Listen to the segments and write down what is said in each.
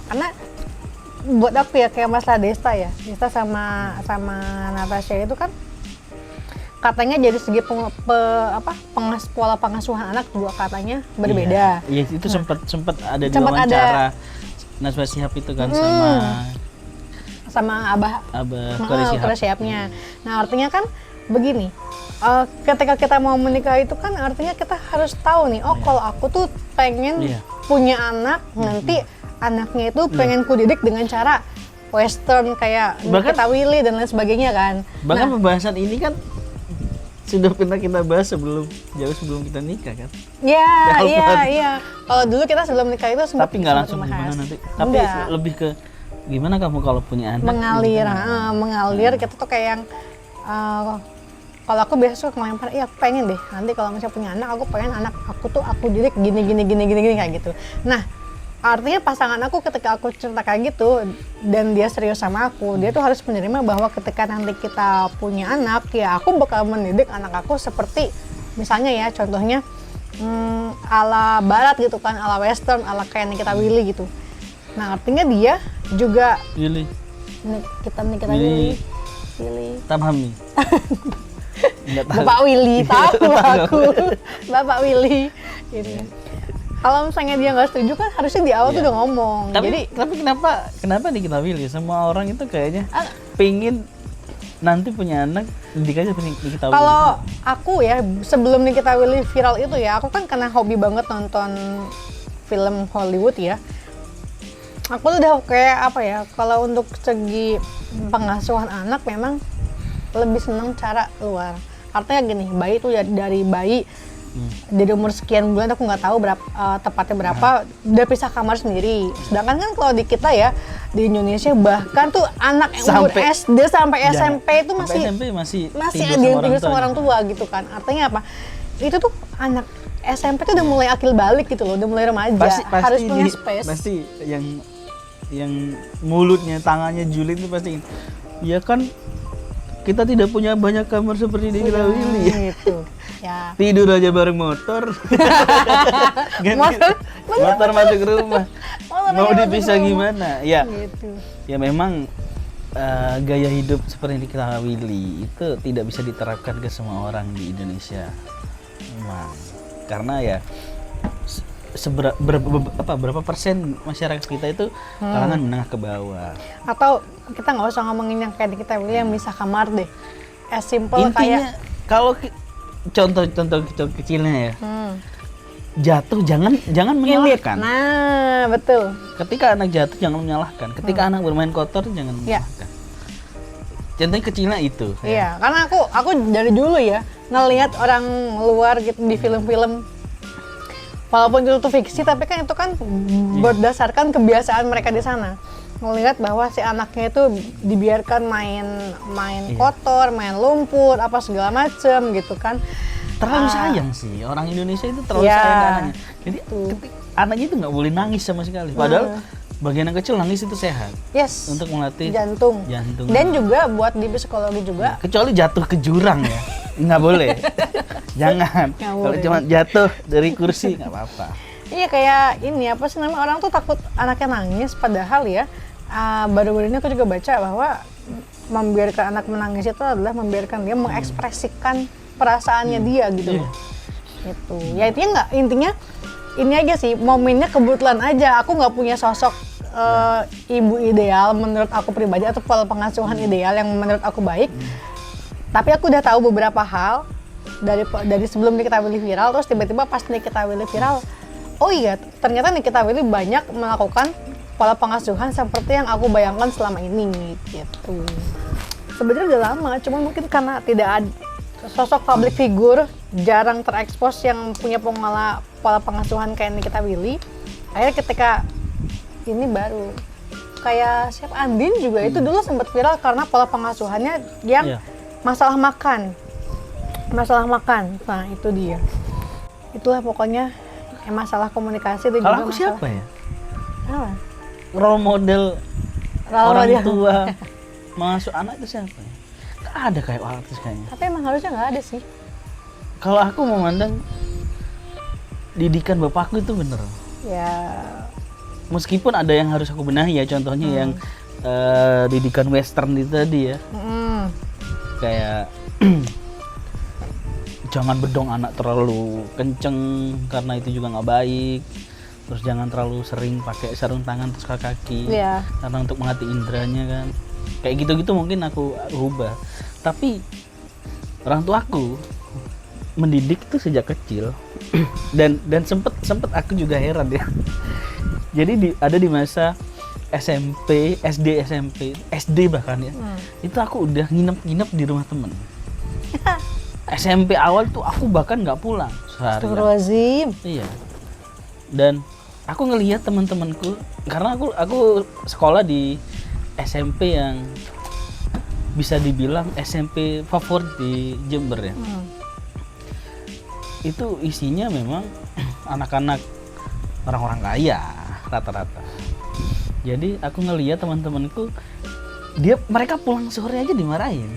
Karena buat aku ya kayak masalah Desta ya, Desta sama Natasha itu kan katanya dari segi pola pengasuhan anak juga katanya berbeda. Iya, itu sempat ada di Sempat wawancara Najwa Shihab itu kan sama Abah Qore Shihab. Shihab-nya. Nah artinya kan begini, ketika kita mau menikah itu kan artinya kita harus tahu nih, kalau aku tuh pengen punya anak, nanti anaknya itu pengen kudidik dengan cara western kayak Nikita Willy dan lain sebagainya kan. Bahkan pembahasan ini kan sudah pernah kita bahas jauh sebelum kita nikah kan? Iya. Kalau dulu kita sebelum nikah itu sempat. Tapi nggak langsung gimana nanti. Tapi lebih ke gimana kamu kalau punya anak? Mengalir. Kita tuh kayak yang kalau aku biasa suka ngelempar, aku pengen deh nanti kalau misalnya punya anak, aku pengen anak aku tuh aku didik gini kayak gitu. Nah artinya pasangan aku ketika aku cerita kayak gitu dan dia serius sama aku, dia tuh harus menerima bahwa ketika nanti kita punya anak, ya aku bakal mendidik anak aku seperti misalnya ya contohnya ala barat gitu kan, ala western, ala kayak Nikita Willy gitu. Nah artinya dia juga Nikita Willy Tamhami. Bapak Willy, tahu aku Bapak Willy ini. Kalau misalnya dia nggak setuju kan harusnya di awal tuh udah ngomong. Tapi kenapa Nikita Willy? Semua orang itu kayaknya pingin nanti punya anak didik aja Nikita Willy. Kalau aku ya sebelum Nikita Willy viral itu ya, aku kan karena hobi banget nonton film Hollywood ya. Aku udah kayak apa ya, kalau untuk segi pengasuhan anak memang lebih senang cara luar. Artinya gini, bayi itu dari bayi dari umur sekian bulan, aku nggak tahu tepatnya berapa, udah pisah kamar sendiri. Sedangkan kan kalau di kita ya di Indonesia bahkan tuh anak yang umur SD sampai SMP itu masih ada yang tinggal sama orang tua gitu kan. Artinya apa? Itu tuh anak SMP tuh udah mulai akil balik gitu loh, udah mulai remaja, harus punya space. Pasti yang mulutnya, tangannya julid itu pasti, ya kan kita tidak punya banyak kamar seperti Nikita Willy gitu. Ya. Tidur aja bareng motor. motor masuk rumah. Mau dipisah gimana? Ya. Gitu. Ya memang gaya hidup seperti Nikita Willy itu tidak bisa diterapkan ke semua orang di Indonesia. Memang. Karena ya berapa persen masyarakat kita itu kalangan menengah ke bawah. Atau kita nggak usah ngomongin yang kayak Nikita Willy yang bisa kamar deh. As simple intinya, kayak kalau contoh kecilnya ya, jatuh jangan menyalahkan. Nah betul. Ketika anak jatuh jangan menyalahkan. Ketika anak bermain kotor jangan menyalahkan. Contohnya kecilnya itu. Iya, karena aku dari dulu ya ngelihat orang luar gitu di film-film. Walaupun itu tuh fiksi, tapi kan itu kan berdasarkan kebiasaan mereka di sana. Melihat bahwa si anaknya itu dibiarkan main kotor, main lumpur, apa segala macem gitu kan. Terlalu sayang sih, orang Indonesia itu terlalu sayang ke anaknya. Jadi anaknya itu nggak boleh nangis sama sekali. Padahal bagian yang kecil nangis itu sehat. Yes. Untuk melatih jantung. Dan juga buat di psikologi juga. Kecuali jatuh ke jurang ya, nggak boleh. Jangan. Kalau cuma jatuh dari kursi nggak apa-apa. Iya kayak ini apa sih namanya, orang tuh takut anaknya nangis, padahal ya baru-baru ini aku juga baca bahwa membiarkan anak menangis itu adalah membiarkan dia mengekspresikan perasaannya dia gitu. Gitu. Ya intinya ini aja sih, momennya kebetulan aja aku nggak punya sosok ibu ideal menurut aku pribadi atau pola pengasuhan ideal yang menurut aku baik. Tapi aku udah tahu beberapa hal dari sebelum Nikita Willy viral, terus tiba-tiba pas Nikita Willy viral, oh iya ternyata Nikita Willy banyak melakukan pola pengasuhan seperti yang aku bayangkan selama ini gitu. Sebenarnya udah lama, cuma mungkin karena tidak ada sosok public figure, jarang terekspos yang punya pola pengasuhan kayak Nikita Willy. Akhirnya ketika ini baru kayak siapa, Andin juga itu dulu sempat viral karena pola pengasuhannya yang masalah makan. Nah itu dia. Itulah pokoknya masalah komunikasi itu juga masalah. Siapa ya? Apa? Role model orang tua mengasuh anak itu siapa ya? Gak ada kayak artis kayaknya. Tapi emang harusnya nggak ada sih. Kalau aku memandang didikan bapakku itu bener. Ya meskipun ada yang harus aku benahi ya, contohnya yang didikan western itu tadi ya. Kayak jangan bedong anak terlalu kenceng karena itu juga nggak baik. Terus jangan terlalu sering pakai sarung tangan terus ke kaki karena untuk menghati indranya kan. Kayak gitu-gitu mungkin aku rubah. Tapi orang tuaku mendidik itu sejak kecil dan sempet aku juga heran ya. Jadi ada di masa SMP, SD, SMP, SD bahkan ya. Itu aku udah nginep di rumah temen. SMP awal tuh aku bahkan nggak pulang seharian. Iya. Dan aku ngelihat teman-temanku, karena aku sekolah di SMP yang bisa dibilang SMP favorit di Jember ya. Itu isinya memang anak-anak orang-orang kaya rata-rata. Jadi aku ngelihat teman-temanku, mereka pulang sore aja dimarahin.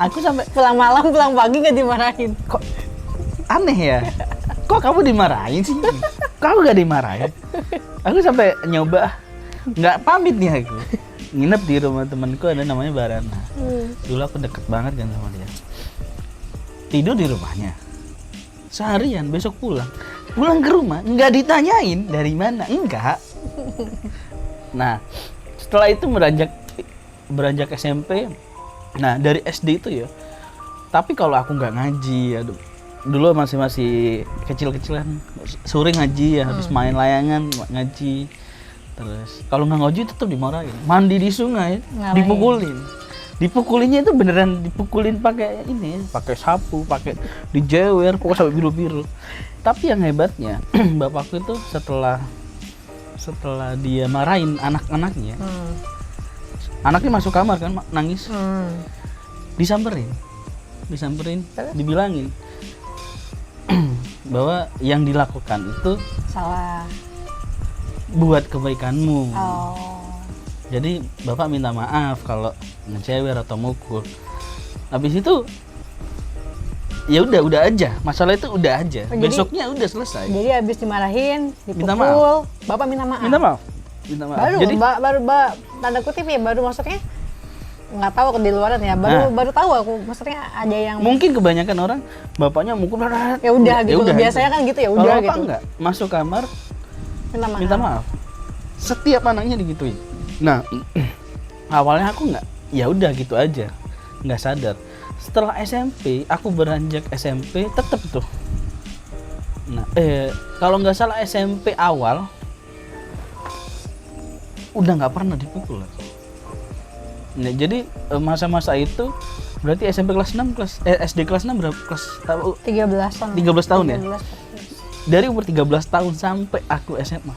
Aku sampai pulang malam, pulang pagi nggak dimarahin. Kok aneh ya? Kok kamu dimarahin sih? Kamu gak dimarahin? Aku sampai nyoba, nggak pamit nih aku. Nginep di rumah temanku ada namanya Barana. Dulu aku deket banget kan sama dia. Tidur di rumahnya seharian, besok pulang ke rumah nggak ditanyain dari mana, enggak. Nah setelah itu beranjak SMP. Nah dari SD itu ya, tapi kalau aku nggak ngaji, aduh, dulu masih kecil-kecilan, sore ngaji ya, habis main layangan ngaji. Terus kalau nggak ngaji tetap dimarahin, mandi di sungai dipukulinnya itu beneran dipukulin pakai sapu, pakai dijewer, pokoknya sampai biru-biru. Tapi yang hebatnya bapakku itu setelah dia marahin anak-anaknya, anaknya masuk kamar kan nangis, disamperin, dibilangin bahwa yang dilakukan itu salah, buat kebaikanmu. Jadi bapak minta maaf kalau ngecewer atau mukul. Habis itu ya udah aja, masalah itu udah aja. Besoknya udah selesai. Jadi habis dimarahin, dipukul, minta maaf. bapak minta maaf. Minta maaf. Baru, jadi baru tanda kutip ya, baru maksudnya nggak tahu di luaran ya, baru tahu aku, maksudnya ada yang mungkin kebanyakan orang bapaknya mukul ya udah gitu, biasanya kan gitu ya udah gitu. Kalau enggak masuk kamar minta maaf. Setiap anaknya digituin. Nah awalnya aku nggak, ya udah gitu aja, nggak sadar. Setelah SMP, aku beranjak SMP tetap tuh. Nah kalau nggak salah SMP awal udah nggak pernah dipukul. Nah, jadi masa-masa itu berarti SMP kelas 6 SD kelas 6 berapa kelas 13 tahun ya. Dari umur 13 tahun sampai aku SMA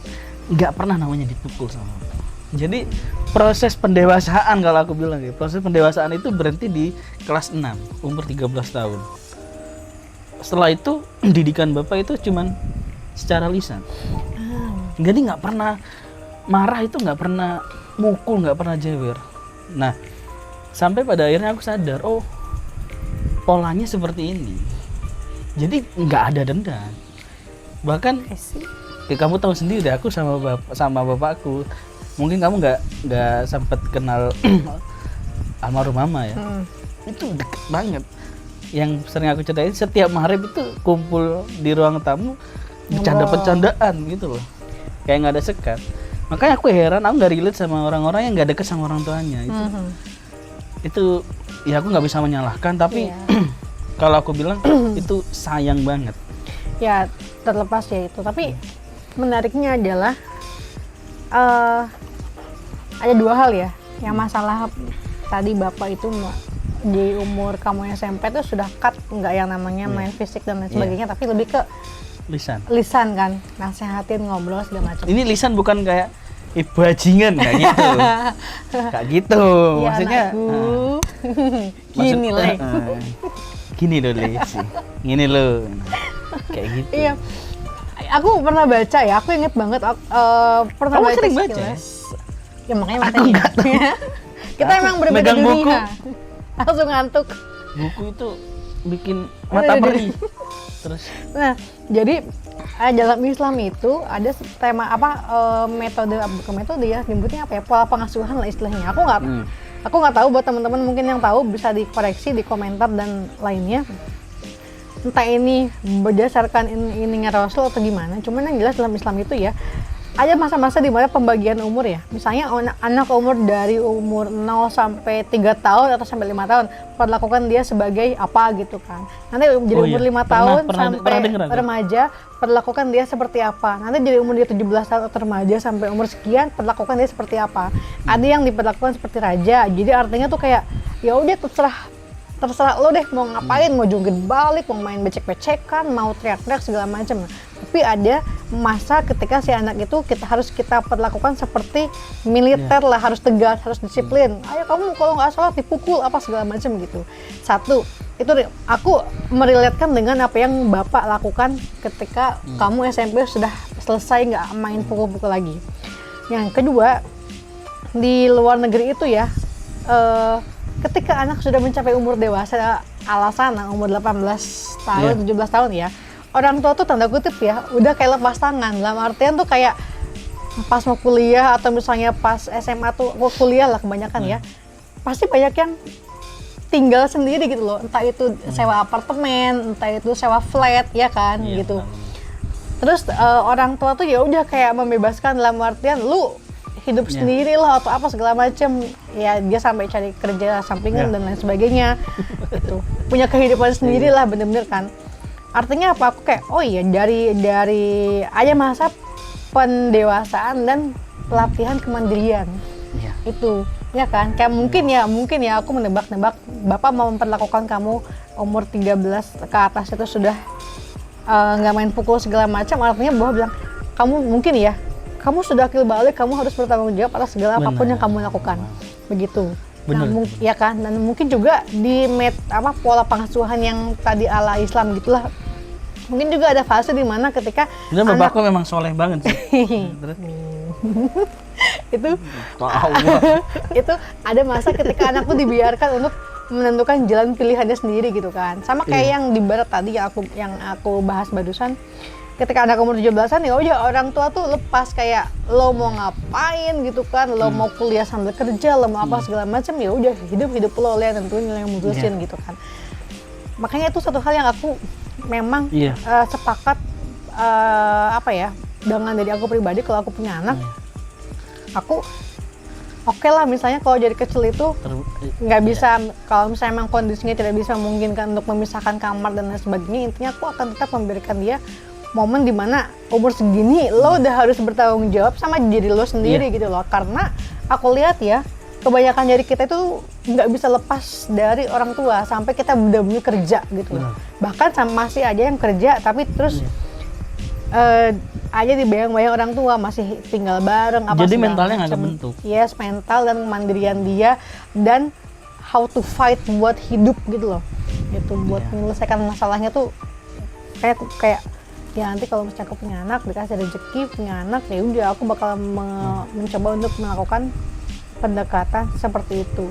nggak pernah namanya dipukul sama bapak. Jadi proses pendewasaan, kalau aku bilang ya, proses pendewasaan itu berhenti di kelas 6 umur 13 tahun. Setelah itu didikan bapak itu cuman secara lisan. Jadi nggak pernah marah, itu nggak pernah mukul, nggak pernah jewer. Nah sampai pada akhirnya aku sadar, oh polanya seperti ini. Jadi nggak ada dendam. Bahkan kamu tahu sendiri, aku sama bapakku, mungkin kamu nggak sempat kenal almarhum mama ya. Itu deket banget. Yang sering aku ceritain, setiap maghrib itu kumpul di ruang tamu bercanda-bercandaan gitu loh, kayak nggak ada sekat. Makanya aku heran, aku nggak relate sama orang-orang yang nggak deket sama orang tuanya itu. Itu ya aku nggak bisa menyalahkan, tapi kalau aku bilang itu sayang banget. Ya terlepas ya itu, tapi menariknya adalah ada dua hal ya. Yang masalah tadi bapak itu di umur kamu SMP itu sudah cut, nggak yang namanya main fisik dan lain sebagainya, tapi lebih ke lisan kan, nasehatin, ngobrol segala macam. Ini lisan bukan kayak ibu bajingan kayak gitu. Kayak gitu. Ya, maksudnya gini lah. Gini loh Lesi. Gini loh. Kayak gitu. Iya. Aku pernah baca ya, aku inget banget pernah Kamu baca sering baca? Ya makanya Aku nggak tahu. Kita emang berbeda megang dunia. buku. Langsung ngantuk. Buku itu bikin mata perih. Terus Nah, jadi dalam Islam itu ada tema metode, bukan metode ya, nyebutnya apa ya, pola pengasuhan lah istilahnya. Aku nggak tahu, buat teman-teman mungkin yang tahu bisa dikoreksi di komentar dan lainnya. Entah ini berdasarkan ininya Rasul atau gimana. Cuman yang jelas dalam Islam itu ya ada masa-masa di mana pembagian umur ya. Misalnya anak umur dari umur 0 sampai 3 tahun atau sampai 5 tahun perlakukan dia sebagai apa gitu kan. Nanti jadi umur 5 tahun sampai remaja perlakukan dia seperti apa. Nanti jadi umur dia 17 tahun atau remaja sampai umur sekian perlakukan dia seperti apa. Ada yang diperlakukan seperti raja. Jadi artinya tuh kayak ya udah terserah lo deh mau ngapain, mau jungkir balik, mau main becek-becekan, mau teriak-teriak segala macam. Tapi ada masa ketika si anak itu harus kita perlakukan seperti militer lah, harus tegas, harus disiplin. Ayo kamu kalau nggak salah dipukul apa segala macam gitu. Satu, itu aku meriletkan dengan apa yang Bapak lakukan ketika kamu SMP sudah selesai nggak main pukul-pukul lagi. Yang kedua, di luar negeri itu ya, ketika anak sudah mencapai umur dewasa ala sana, umur 18 tahun, 17 tahun ya, orang tua tuh tanda kutip ya, udah kayak lepas tangan. Dalam artian tuh kayak pas mau kuliah atau misalnya pas SMA tuh, kuliah lah kebanyakan ya, pasti banyak yang tinggal sendiri gitu loh. Entah itu sewa apartemen, entah itu sewa flat ya kan gitu. Terus orang tua tuh ya udah kayak membebaskan dalam artian lu hidup sendiri lah atau apa segala macem ya, dia sampai cari kerja sampingan dan lain sebagainya gitu, punya kehidupan sendiri lah bener-bener kan. Artinya apa, aku kayak oh iya dari aja masa pendewasaan dan pelatihan kemandirian itu ya kan. Kayak mungkin ya aku menebak-nebak Bapak mau memperlakukan kamu umur 13 ke atas itu sudah nggak main pukul segala macam, artinya Bapak bilang kamu mungkin ya, kamu sudah akil balik, kamu harus bertanggung jawab atas segala apapun yang kamu lakukan. Begitu. Nah, ya kan, dan mungkin juga di pola pengasuhan yang tadi ala Islam gitulah. Mungkin juga ada fase di mana ketika bapakku memang soleh banget sih. itu ada masa ketika anak tuh dibiarkan untuk menentukan jalan pilihannya sendiri gitu kan. Sama kayak yang di barat tadi yang aku bahas barusan. Ketika anak umur 17-an ya udah orang tua tuh lepas, kayak lo mau ngapain gitu kan, lo mau kuliah sambil kerja, lo mau apa segala macam, ya udah hidup lo yang tentuin, yang mutusin gitu kan. Makanya itu satu hal yang aku memang sepakat dengan dari aku pribadi. Kalau aku punya anak, aku oke lah misalnya kalau dari kecil itu nggak bisa, kalau misalnya memang kondisinya tidak bisa memungkinkan untuk memisahkan kamar dan lain sebagainya, intinya aku akan tetap memberikan dia momen dimana umur segini lo udah harus bertanggung jawab sama diri lo sendiri gitu loh. Karena aku lihat ya, kebanyakan dari kita itu nggak bisa lepas dari orang tua sampai kita benar-benar kerja gitu loh. Bahkan masih aja yang kerja tapi terus aja dibayang-bayang orang tua, masih tinggal bareng apa. Jadi mentalnya nggak kebentuk. Yes, mental dan kemandirian dia dan how to fight buat hidup gitu loh. Itu buat menyelesaikan masalahnya tuh kayak ya nanti kalau misalnya aku punya anak, dikasih rezeki punya anak, ya udah aku bakal mencoba untuk melakukan pendekatan seperti itu.